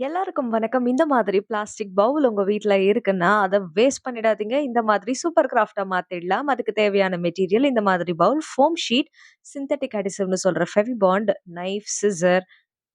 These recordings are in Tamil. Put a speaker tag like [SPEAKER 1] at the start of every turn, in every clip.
[SPEAKER 1] எல்லாருக்கும் வணக்கம். இந்த மாதிரி பிளாஸ்டிக் பவுல் உங்க வீட்ல இருக்குன்னா, அத வேஸ்ட் பண்ணிடாதீங்க. இந்த மாதிரி சூப்பர் கிராஃப்ட்டா மாத்திடலாம். அதுக்கு தேவையான மெட்டீரியல் இந்த மாதிரி பவுல், ஃபோம் ஷீட், சிந்தெடிக் அடிசிவ்னு சொல்ற ஃபெவிபாண்ட், நைஃப், சிசர்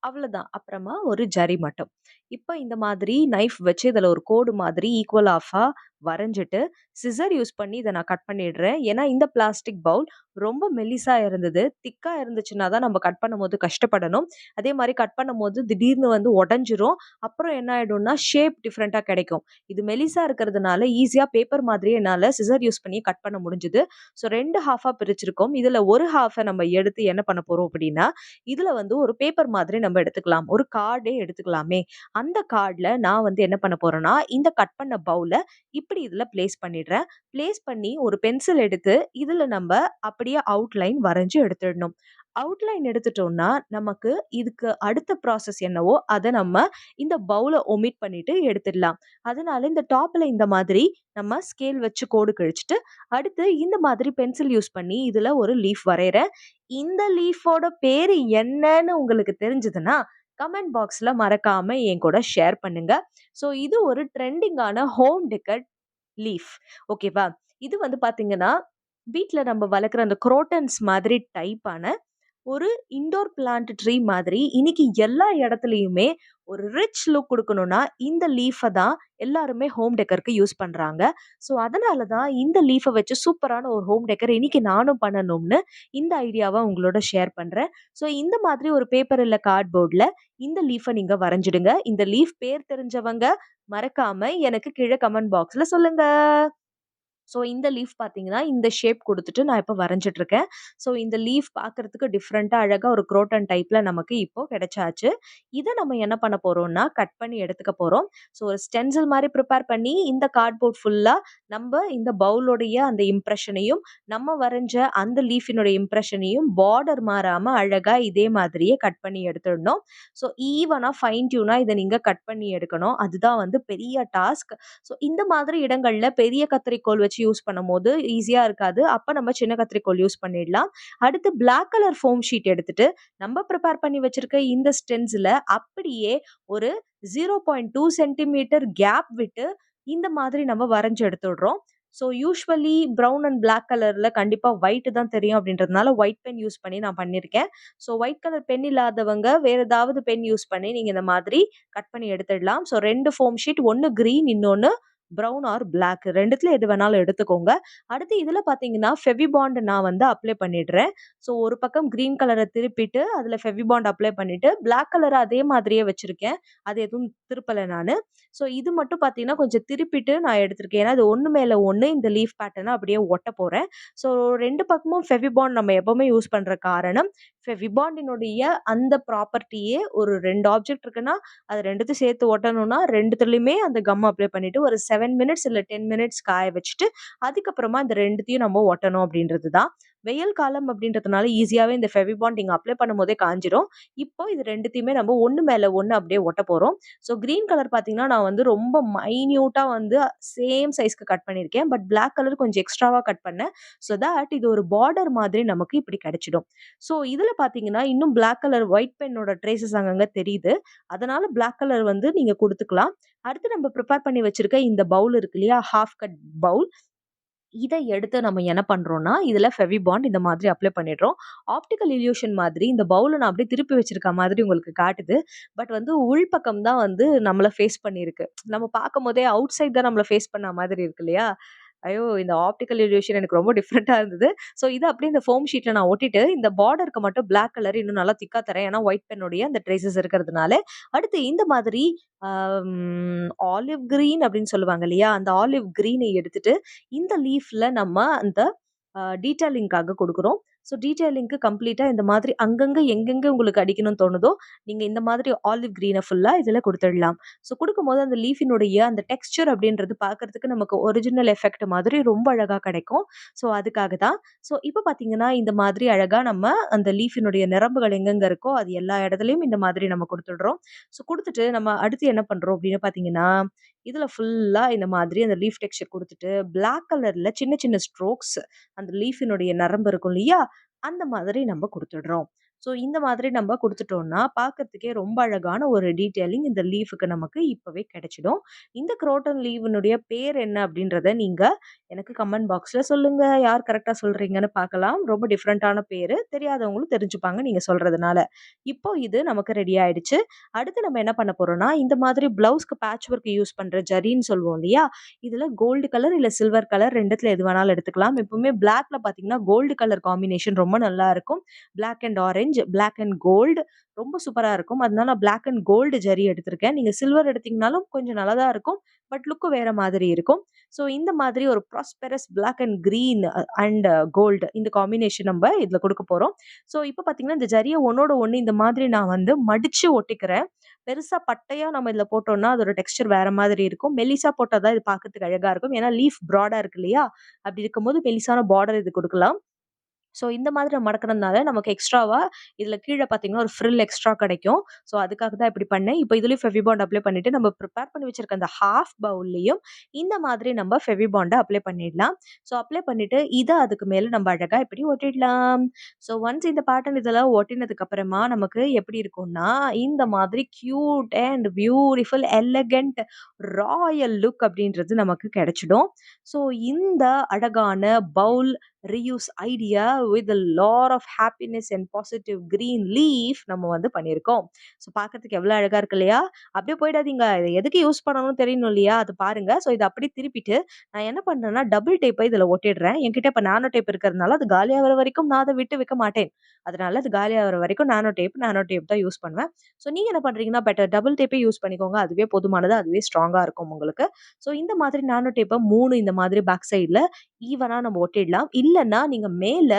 [SPEAKER 1] அவ்வளதான். அப்புறமா ஒரு ஜரி மட்டும். இப்ப இந்த மாதிரி நைஃப் வச்சு இதுல ஒரு கோடு மாதிரி ஈக்குவல் ஆஃபா வரைஞ்சுட்டு, சிசர் யூஸ் பண்ணி இத நான் கட் பண்ணிடுறேன். ஏன்னா, இந்த பிளாஸ்டிக் பவுல் ரொம்ப மெல்லிசா இருந்தது. திக்கா இருந்துச்சுன்னா தான் நம்ம கட் பண்ணும்போது கஷ்டப்படணும். அதே மாரி கட் பண்ணும்போது திடீர்னு வந்து உடைஞ்சிரும். அப்புறம் என்ன ஆயிடும்னா, ஷேப் டிஃபரெண்ட்டா கிடைக்கும். இது மெல்லிசா இருக்கிறதுனால ஈஸியா பேப்பர் மாதிரியே என்னால சிசர் யூஸ் பண்ணி கட் பண்ண முடிஞ்சது. ஸோ 2 ஹாஃபா பிரிச்சிருக்கோம். இதுல ஒரு ஹாஃப நம்ம எடுத்து என்ன பண்ண போறோம் அப்படின்னா, இதுல வந்து ஒரு பேப்பர் மாதிரி நம்ம எடுத்துக்கலாம். ஒரு கார்டே எடுத்துக்கலாமே! அந்த கார்ட்ல நான் வந்து என்ன பண்ண போறேன்னா, இந்த கட் பண்ண பவுல இப்பிடி இதுல பிளேஸ் பண்ணிடுறேன். பிளேஸ் பண்ணி ஒரு பென்சில் எடுத்து, இதுல நம்ப அப்படியே அவுட்லைன் வரைஞ்சு எடுத்துடணும். அவுட்லைன் எடுத்துட்டோம்னா, நமக்கு இதுக்கு அடுத்த ப்ராசஸ் என்னவோ, அத நம்ம இந்த பவுல ஒமிட் பண்ணிட்டு எடுத்துடலாம். அதனால இந்த டாப்ல இந்த மாதிரி நம்ம ஸ்கேல் வச்சு கோடு கிழிச்சுட்டு, அடுத்து இந்த மாதிரி பென்சில் யூஸ் பண்ணி இதுல ஒரு லீஃப் வரையறேன். இந்த லீஃபோட பேரு என்னன்னு உங்களுக்கு தெரிஞ்சதுன்னா, கமெண்ட் பாக்ஸ்ல மறக்காம என் கூட ஷேர் பண்ணுங்க. ஸோ இது ஒரு ட்ரெண்டிங்கான ஹோம் டெக்கர் லீஃப். ஓகேவா? இது வந்து பார்த்தீங்கன்னா, வீட்ல நம்ம வளர்க்குற அந்த குரோட்டன்ஸ் மாதிரி டைப்பான ஒரு இன்டோர் பிளான்ட் ட்ரீ மாதிரி இன்னைக்கு எல்லா இடத்துலயுமே ஒரு ரிச் லுக் குடுக்கணும்னா, இந்த லீஃப தான் எல்லாருமே ஹோம் டெக்கருக்கு யூஸ் பண்றாங்க. ஸோ, அதனால தான் இந்த லீஃப வச்சு சூப்பரான ஒரு ஹோம் டெக்கர் இன்னைக்கு நானும் பண்ணணும்னு இந்த ஐடியாவ உங்களோட ஷேர் பண்றேன். ஸோ, இந்த மாதிரி ஒரு பேப்பர் இல்ல கார்ட்போர்ட்ல இந்த லீஃப நீங்க வரைஞ்சிடுங்க. இந்த லீஃப் பேர் தெரிஞ்சவங்க மறக்காம எனக்கு கீழ கமெண்ட் பாக்ஸ்ல சொல்லுங்க. ஸோ இந்த லீஃப் பார்த்தீங்கன்னா, இந்த ஷேப் குடுத்துட்டு நான் இப்ப வரைஞ்சுட்டு இருக்கேன். ஸோ இந்த லீஃப் பார்க்கறதுக்கு டிஃபரெண்ட்டா அழகா ஒரு குரோட்டன் டைப்ல நமக்கு இப்போ கிடைச்சாச்சு. இத நம்ம என்ன பண்ண போறோம்னா, கட் பண்ணி எடுத்துக்க போறோம். ஸோ ஒரு ஸ்டென்சில் மாரி பிரிப்பேர் பண்ணி, இந்த கார்ட்போர்ட் ஃபுல்லா நம்ப இந்த பவுலோடைய அந்த இம்ப்ரஷனையும், நம்ம வரைஞ்ச அந்த லீஃபினுடைய இம்ப்ரஷனையும் பார்டர் மாறாம அழகா இதே மாதிரியே கட் பண்ணி எடுத்துடணும். ஸோ ஈவனா ஃபைன் டியூனா இத நீங்க கட் பண்ணி எடுக்கணும். அதுதான் வந்து பெரிய டாஸ்க். ஸோ இந்த மாதிரி இடங்கள்ல பெரிய கத்தரிக்கோல் வச்சு யூஸ் பண்ணும்போது ஈஸியா இருக்காது. அப்ப நம்ம சின்ன கத்தரிக்கோல் யூஸ் பண்ணிடலாம். அடுத்து பிளாக் கலர் ஃபோம் ஷீட் எடுத்துட்டு, நம்ம பிரிப்பேர் பண்ணி வச்சிருக்க இந்த ஸ்டென்சில அப்படியே ஒரு 0.2 சென்டிமீட்டர் கேப் விட்டு, இந்த மாதிரி நம்ம வரைஞ்சு எடுத்துடுறோம். So usually brown and black கலர்ல கண்டிப்பா ஒயிட் தான் தெரியும் அப்படின்றதுனால ஒயிட் பென் யூஸ் பண்ணி நான் பண்ணியிருக்கேன். ஸோ ஒயிட் கலர் பென் இல்லாதவங்க வேற ஏதாவது பென் யூஸ் பண்ணி நீங்க இந்த மாதிரி கட் பண்ணி எடுத்துடலாம். ஸோ 2 ஃபோம் ஷீட் ஒண்ணு கிரீன் இன்னொன்னு ப்ரவுன் ஆர் பிளாக் 2த்துல எது வேணாலும் எடுத்துக்கோங்க. அடுத்து இதுல பார்த்தீங்கன்னா, ஃபெவிபாண்ட் நான் வந்து அப்ளை பண்ணிடுறேன். ஸோ ஒரு பக்கம் கிரீன் கலர திருப்பிட்டு, அதுல ஃபெவிபாண்ட் அப்ளை பண்ணிட்டு, பிளாக் கலர அதே மாதிரியே வச்சிருக்கேன். அது எதுவும் திருப்பல நானு. ஸோ இது மட்டும் பார்த்தீங்கன்னா, கொஞ்சம் திருப்பிட்டு நான் எடுத்திருக்கேன். ஏன்னா, இது ஒண்ணு மேல ஒண்ணு இந்த லீஃப் பேட்டர்ன அப்படியே ஒட்ட போறேன். ஸோ 2 பக்கமும் ஃபெவிபாண்ட் நம்ம எப்பவுமே யூஸ் பண்ற காரணம், ஃபெவிபாண்டினுடைய அந்த ப்ராப்பர்ட்டியே ஒரு 2 ஆப்ஜெக்ட் இருக்குன்னா, அது 2த்தையும் சேர்த்து ஒட்டணும்னா 2துலயுமே அந்த கம் அப்ளை பண்ணிட்டு ஒரு 7 மினிட்ஸ் இல்ல 10 மினிட்ஸ் காய வச்சுட்டு, அதுக்கப்புறமா இந்த 2த்தையும் நம்ம ஒட்டணும் அப்படின்றது தான். வெயில் காலம் அப்படின்றதுனால ஈஸியாவே இந்த ஃபெவிபாண்ட் நீங்க அப்ளை பண்ணும்போதே காய்ஞ்சிரும். இப்போ இது 2த்தையுமே நம்ம ஒண்ணு மேல ஒண்ணு அப்படியே ஒட்ட போறோம். ஸோ கிரீன் கலர் பார்த்தீங்கன்னா, நான் வந்து ரொம்ப மைன்யூட்டா வந்து சேம் சைஸ்க்கு கட் பண்ணியிருக்கேன். பட் பிளாக் கலர் கொஞ்சம் எக்ஸ்ட்ராவா கட் பண்ணேன். ஸோ தட் இது ஒரு பார்டர் மாதிரி நமக்கு இப்படி கிடைச்சிடும். ஸோ இதுல பார்த்தீங்கன்னா, இன்னும் பிளாக் கலர் ஒயிட் பென்னோட ட்ரேஸஸ் அங்கங்க தெரியுது. அதனால பிளாக் கலர் வந்து நீங்க குடுத்துக்கலாம். அடுத்து நம்ம பிரிப்பேர் பண்ணி வச்சிருக்க இந்த பவுல் இருக்கு இல்லையா? Half cut bowl. இத எடுத்து நம்ம என்ன பண்றோம்னா, இதுல ஃபெவிபாண்ட் இந்த மாதிரி அப்ளை பண்ணிடுறோம். ஆப்டிகல் இல்யூஷன் மாதிரி இந்த பவுல நான் அப்படியே திருப்பி வச்சிருக்க மாதிரி உங்களுக்கு காட்டுது. பட் வந்து உள் பக்கம் தான் வந்து நம்மள ஃபேஸ் பண்ணியிருக்கு. நம்ம பார்க்கும்போதே அவுட் சைட் தான் நம்மள ஃபேஸ் பண்ண மாதிரி இருக்கு இல்லையா? ஐயோ! இந்த ஆப்டிகல் இல்யூஷன் எனக்கு ரொம்ப டிஃபரெண்ட்டா இருந்தது. ஸோ இத அப்படியே இந்த ஃபோம் ஷீட்ல நான் ஒட்டிட்டு, இந்த பார்டருக்கு மட்டும் பிளாக் கலர் இன்னும் நல்லா திக்கா தரேன். ஏன்னா, ஒயிட் பென்னுடைய அந்த ட்ரேஸஸ் இருக்கிறதுனால. அடுத்து இந்த மாதிரி ஆலிவ் கிரீன் அப்படின்னு சொல்லுவாங்க இல்லையா? அந்த ஆலிவ் கிரீனை எடுத்துட்டு, இந்த லீஃப்ல நம்ம அந்த டீட்டெயிலிங்க்காக குடுக்குறோம். ஸோ டீட்டெயிலிங்க்கு கம்ப்ளீட்டா இந்த மாதிரி அங்கங்க எங்கெங்க உங்களுக்கு அடிக்கணும்னு தோணுதோ, நீங்க இந்த மாதிரி ஆலிவ் கிரீன ஃபுல்லா இதுல குடுத்துடலாம். ஸோ குடுக்கும்போது அந்த லீஃபினுடைய அந்த டெக்ஸ்சர் அப்படின்றது பார்க்கறதுக்கு நமக்கு ஒரிஜினல் எஃபெக்ட் மாதிரி ரொம்ப அழகா கிடைக்கும். ஸோ அதுக்காக தான். ஸோ இப்ப பார்த்தீங்கன்னா, இந்த மாதிரி அழகா நம்ம அந்த லீஃபினுடைய நரம்புகள் எங்கெங்க இருக்கோ, அது எல்லா இடத்துலயும் இந்த மாதிரி நம்ம குடுத்துடுறோம். ஸோ குடுத்துட்டு நம்ம அடுத்து என்ன பண்றோம் அப்படின்னு பார்த்தீங்கன்னா, இதுல ஃபுல்லா இந்த மாதிரி அந்த லீஃப் டெக்ஸ்சர் குடுத்துட்டு, பிளாக் கலர்ல சின்ன சின்ன ஸ்ட்ரோக்ஸ் அந்த லீஃபினுடைய நரம்பு இருக்கும் இல்லையா? அந்த மாதிரி நம்ம குடுத்துடுறோம். ஸோ இந்த மாதிரி நம்ம குடுத்துட்டோம்னா, பார்க்கறதுக்கே ரொம்ப அழகான ஒரு டீட்டெயிலிங் இந்த லீஃப்‌க்கு நமக்கு இப்பவே கிடைச்சிடும். இந்த குரோட்டன் லீவ்னுடைய பேர் என்ன அப்படின்றத நீங்க எனக்கு கமெண்ட் பாக்ஸ்ல சொல்லுங்க. யார் கரெக்ட்டா சொல்றீங்கன்னு பார்க்கலாம். ரொம்ப டிஃபரண்டான பேரு. தெரியாதவங்களும் தெரிஞ்சுப்பாங்க நீங்க சொல்றதுனால. இப்போ இது நமக்கு ரெடி ஆயிடுச்சு. அடுத்து நம்ம என்ன பண்ண போறோம்னா, இந்த மாதிரி ப்ளவுஸ்க்கு பேட்ச் ஒர்க் யூஸ் பண்ற ஜரின்னு சொல்லுவோம் இல்லையா? இதுல கோல்டு கலர் இல்ல சில்வர் கலர் 2த்துல எது வேணாலும் எடுத்துக்கலாம். எப்பவுமே பிளாக்ல பார்த்தீங்கன்னா, கோல்டு கலர் காம்பினேஷன் ரொம்ப நல்லா இருக்கும். Black and orange, black and gold ரொம்ப சூப்பரா இருக்கும். அதனால நான் பிளாக் அண்ட் கோல்டு ஜரி எடுத்திருக்கேன். நீங்க சில்வர் எடுத்தீங்கனாலும் கொஞ்சம் நல்லா தான் இருக்கும். பட் லுக் வேற மாதிரி இருக்கும். ஸோ இந்த மாதிரி ஒரு prosperous black and green and gold இந்த காம்பினேஷன் நம்ப இதுல குடுக்க போறோம். ஸோ இப்ப பார்த்தீங்கன்னா, இந்த ஜரிய ஒண்ணோட ஒண்ணு இந்த மாதிரி நான் வந்து மடிச்சு ஒட்டிக்கிறேன். பெருசா பட்டையா நம்ம இதுல போட்டோம்னா, அதோட டெக்ஸ்சர் வேற மாதிரி இருக்கும். மெல்லிசா போட்டா தான் இது பார்க்கறதுக்கு அழகா இருக்கும். ஏன்னா லீஃப் ப்ராடா இருக்கு இல்லையா? அப்படி இருக்கும்போது மெல்லிசான பார்டர் இது குடுக்கலாம். ஸோ இந்த மாதிரி நம்ம மடக்குனதுனால நமக்கு எக்ஸ்ட்ராவா இதுல கீழ பார்த்தீங்கன்னா, ஒரு ஃப்ரில் எக்ஸ்ட்ரா கிடைக்கும். ஸோ அதுக்காக தான் இப்படி பண்ணேன். இப்போ இதுலயும் ஃபெவிபாண்ட் அப்ளை பண்ணிட்டு நம்ம பிரிப்பேர் பண்ணி வச்சிருக்க அந்த ஹால்ஃப் பவுல்லயும் இந்த மாதிரி நம்ம ஃபெவிபாண்ட அப்ளை பண்ணிடலாம். ஸோ அப்ளை பண்ணிட்டு இத அதுக்கு மேல நம்ம அழகா இப்படி ஒட்டிடலாம். ஸோ ஒன்ஸ் இந்த பேட்டர்ன் இதெல்லாம் ஒட்டினதுக்கு அப்புறமா நமக்கு எப்படி இருக்கும்னா, இந்த மாதிரி cute and beautiful elegant royal look அப்படின்றது நமக்கு கிடைச்சிடும். ஸோ இந்த அழகான bowl reuse idea with a lot of happiness and positive green leaf நம்ம வந்து பண்ணியிருக்கோம். ஸோ பார்க்கறதுக்கு எவ்வளோ அழகா இருக்கு இல்லையா? அப்படியே போயிடாதீங்க. இத எதுக்கு யூஸ் பண்ணணும்னு தெரியணும் இல்லையா? அது பாருங்க. ஸோ இத அப்படியே திருப்பிட்டு நான் என்ன பண்றேன்னா, டபுள் டேப்ப இதுல ஒட்டிடுறேன். என்கிட்ட இப்ப நானோ டேப் இருக்கிறதுனால அது காலியாகுற வரைக்கும் நான் அத விட்டு வைக்க மாட்டேன். அதனால அது காலியாகுற வரைக்கும் நானோ டேப் தான் யூஸ் பண்ணுவேன். ஸோ நீங்க என்ன பண்றீங்கன்னா, பெட்டர் டபுள் டேப்பே யூஸ் பண்ணிக்கோங்க. அதுவே போதுமானது. அதுவே ஸ்ட்ராங்கா இருக்கும் உங்களுக்கு. ஸோ இந்த மாதிரி நானோ டேப்ப 3 இந்த மாதிரி பேக் சைட்ல ஈவனா நம்ம ஒட்டிடலாம். இல்லன்னா நீங்க மேல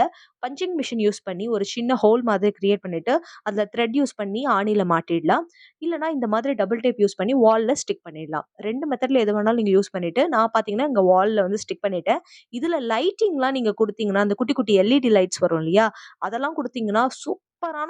[SPEAKER 1] பஞ்சிங் மிஷின் யூஸ் பண்ணி ஒரு சின்ன ஹோல் மாதிரி கிரியேட் பண்ணிட்டு, அதுல த்ரெட் யூஸ் பண்ணி ஆணில மாட்டிடலாம். இல்லன்னா இந்த மாதிரி டபுள் டேப் யூஸ் பண்ணி வால்ல ஸ்டிக் பண்ணிடலாம். 2 மெத்தட்ல எது வேணாலும் நீங்க யூஸ் பண்ணிட்டு, நான் பார்த்தீங்கன்னா, இங்க வால்ல வந்து ஸ்டிக் பண்ணிட்டேன். இதுல லைட்டிங்லாம் நீங்க குடுத்தீங்கன்னா, அந்த குட்டி குட்டி எல்இடி லைட்ஸ் வரும் இல்லையா? அதெல்லாம் குடுத்தீங்கன்னா, சூப்பரான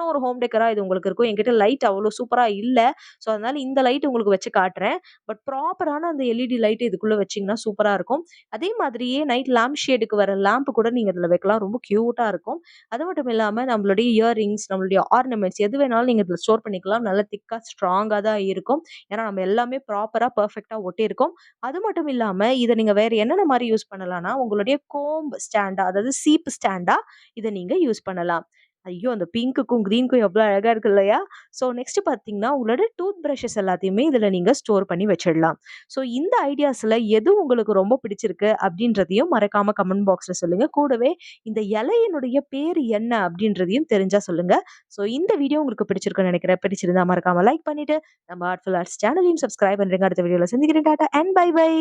[SPEAKER 1] ஒரு ஹோம் டெக்கரா இது உங்களுக்கு இருக்கும். என்கிட்ட லைட் அவ்வளோ சூப்பரா இல்ல. ஸோ அதனால இந்த லைட் உங்களுக்கு வச்சு காட்டுறேன். பட் ப்ராப்பரான அந்த எல்இடி லைட் இதுக்குள்ள வச்சீங்கன்னா சூப்பரா இருக்கும். அதே மாதிரியே நைட் லேம்ப் ஷேடுக்கு வர லேம்ப் கூட நீங்க இதுல வைக்கலாம். ரொம்ப கியூட்டா இருக்கும். அது மட்டும் இல்லாம நம்மளுடைய இயரிங்ஸ், நம்மளுடைய ஆர்னமெண்ட்ஸ் எது வேணாலும் நீங்க இதுல ஸ்டோர் பண்ணிக்கலாம். நல்ல திக்கா, ஸ்ட்ராங்கா தான் இருக்கும். ஏன்னா நம்ம எல்லாமே ப்ராப்பரா, பெர்ஃபெக்ட்டா ஒட்டியிருக்கோம். அது மட்டும் இல்லாம இத நீங்க வேற என்னென்ன மாரி யூஸ் பண்ணலாம்னா, உங்களுடைய கோம்ப் ஸ்டாண்டா, அதாவது சீப்பு ஸ்டாண்டா இத நீங்க யூஸ் பண்ணலாம். ஐயோ! அந்த பிங்க்குக்கும், கிரீனுக்கும் எவ்ளோ அழகா இருக்கு இல்லையா? ஸோ நெக்ஸ்ட் பார்த்தீங்கன்னா, உங்களோட டூத் பிரஷஸ் எல்லாத்தையுமே இதுல நீங்க ஸ்டோர் பண்ணி வச்சிடலாம். ஸோ இந்த ஐடியாஸ்ல எது உங்களுக்கு ரொம்ப பிடிச்சிருக்கு அப்படின்றதையும் மறக்காம கமெண்ட் பாக்ஸ்ல சொல்லுங்க. கூடவே இந்த இலையினுடைய பேரு என்ன அப்படின்றதையும் தெரிஞ்சா சொல்லுங்க. ஸோ இந்த வீடியோ உங்களுக்கு பிடிச்சிருக்கும்னு நினைக்கிறேன். பிடிச்சிருந்தா மறக்காம லைக் பண்ணிட்டு, நம்ம ஆர்ட்ஃபுல் ஆர்ட்ஸ் சேனலையும் சப்ஸ்கிரைப் பண்றேங்க. அடுத்த வீடியோல சந்திக்கிறேன். டாடா அண்ட் பை பை.